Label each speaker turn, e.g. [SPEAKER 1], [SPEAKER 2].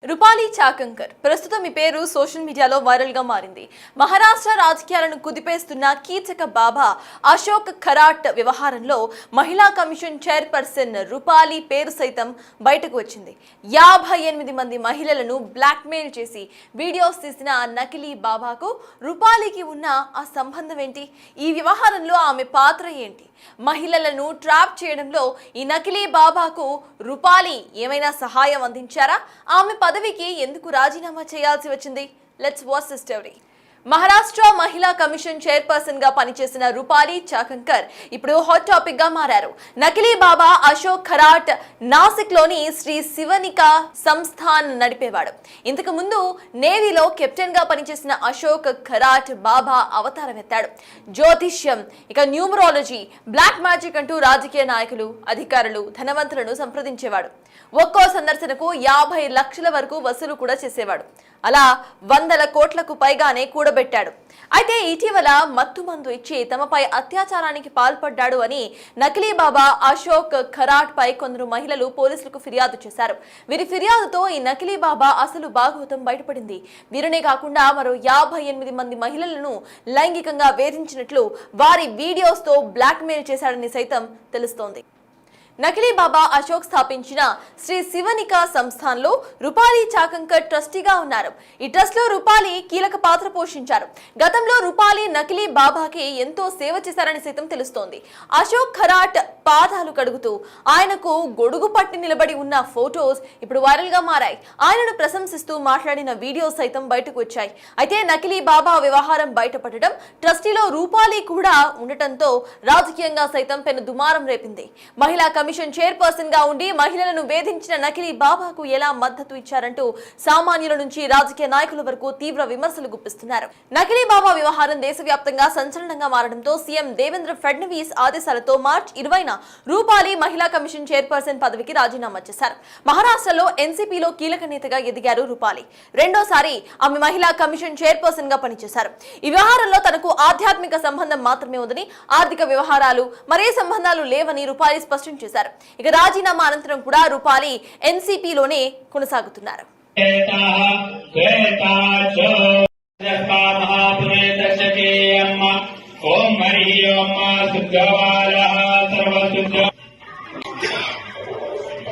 [SPEAKER 1] రూపాలి చాకంకర్ ప్రస్తుతం ఈ పేరు సోషల్ మీడియాలో వైరల్ గా మారింది. మహారాష్ట్ర రాజకీయాలను కుదిపేస్తున్న కీచక బాబా అశోక్ ఖరాట్ వ్యవహారంలో మహిళా కమిషన్ చైర్పర్సన్ రూపాలి పేరు సైతం బయటకు వచ్చింది. 58 మంది మహిళలను బ్లాక్మెయిల్ చేసి వీడియోస్ తీసిన నకిలీ బాబాకు రూపాలికి ఉన్న ఆ సంబంధం ఏంటి? ఈ వ్యవహారంలో ఆమె పాత్ర ఏంటి? మహిళలను ట్రాప్ చేయడంలో ఈ నకిలీ బాబాకు రూపాలి ఏమైనా సహాయం అందించారా? ఆమె పదవికి ఎందుకు రాజీనామా చేయాల్సి వచ్చింది? Let's watch the story. Maharashtra మహిళా కమిషన్ చైర్పర్సన్ గా పనిచేసిన రూపాలి చాకంకర్ ఇప్పుడు హాట్ టాపిక్ గా మారారు. నకిలీ బాబా అశోక్ ఖరాట్ నాసిక్ లోని శ్రీ శివనికా సంస్థాన్ నడిపేవాడు. ఇంతకు ముందు నేవీలో కెప్టెన్ గా పనిచేసిన అశోక్ ఖరాట్ బాబా అవతారం ఎత్తాడు. జ్యోతిష్యం, ఇక న్యూమరాలజీ, బ్లాక్ మ్యాజిక్ అంటూ రాజకీయ నాయకులు, అధికారులు, ధనవంతులను సంప్రదించేవాడు. ఒక్కో సందర్శనకు 50 లక్షల వరకు వసూలు కూడా చేసేవాడు. అలా 100 కోట్లకు పైగానే కూడబెట్టాడు. అయితే ఇటీవల మత్తుమందు ఇచ్చి తమపై అత్యాచారానికి పాల్పడ్డాడు అని నకిలీ బాబా అశోక్ ఖరాట్ పై కొందరు మహిళలు పోలీసులకు ఫిర్యాదు చేశారు. వీరి ఫిర్యాదుతో ఈ నకిలీ బాబా అసలు భాగవతం బయటపడింది. వీరినే కాకుండా మరో 58 మంది మహిళలను లైంగికంగా వేధించినట్లు వారి వీడియోస్ తో బ్లాక్మెయిల్ చేశాడని సైతం తెలుస్తోంది. నకిలీ బాబా అశోక్ స్థాపించిన శ్రీ శివనికా సంస్థాన్లో రూపాలి చాకంకర్ ట్రస్టీగా ఉన్నారు. ఈ ట్రస్ట్ లో రూపాలి కీలక పాత్ర పోషించారు. గతంలో రూపాలి నకిలీ బాబాకి ఎంతో సేవ చేశారని సైతం తెలుస్తోంది. అశోక్ ఖరాట్ పాదాలు కడుగుతూ ఆయనకు గొడుగు పట్టి నిలబడి ఉన్న ఫోటోస్ ఇప్పుడు వైరల్ గా మారాయి. ఆయనను ప్రశంసిస్తూ మాట్లాడిన వీడియోస్ సైతం బయటకు వచ్చాయి. అయితే నకిలీ బాబా వ్యవహారం బయటపడడం, ట్రస్టీలో రూపాలి కూడా ఉండటంతో రాజకీయంగా సైతం పెను దుమారం రేపింది. మహిళా కమిషన్ చైర్పర్సన్ గా ఉండి మహిళలను వేధించిన నకిలీ బాబాకు ఎలా మద్దతు ఇచ్చారంటూ సామాన్యుల నుంచి రాజకీయ నాయకుల వరకు తీవ్ర విమర్శలు గుప్పిస్తున్నారు. నకిలీ బాబా వ్యవహారం దేశవ్యాప్తంగా సంచలనంగా మారడంతో సీఎం దేవేంద్ర ఫడ్నవీస్ ఆదేశాలతో మార్చి 20న రూపాలి మహిళా కమిషన్ చైర్పర్సన్ పదవికి రాజీనామా చేశారు. మహారాష్ట్రలో ఎన్సీపీలో కీలక నేతగా ఎదిగారు రూపాలి. రెండోసారి ఆమె మహిళా కమిషన్ చైర్పర్సన్ గా పనిచేశారు. ఈ వ్యవహారంలో తనకు ఆధ్యాత్మిక సంబంధం మాత్రమే ఉందని, ఆర్థిక వ్యవహారాలు మరే సంబంధాలు లేవని రూపాలి స్పష్టం చేశారు. ఇక రాజీనామా అనంతరం కూడా రూపాలి ఎన్సీపీలోనే కొనసాగుతున్నారు.
[SPEAKER 2] ఓం హరి ఓం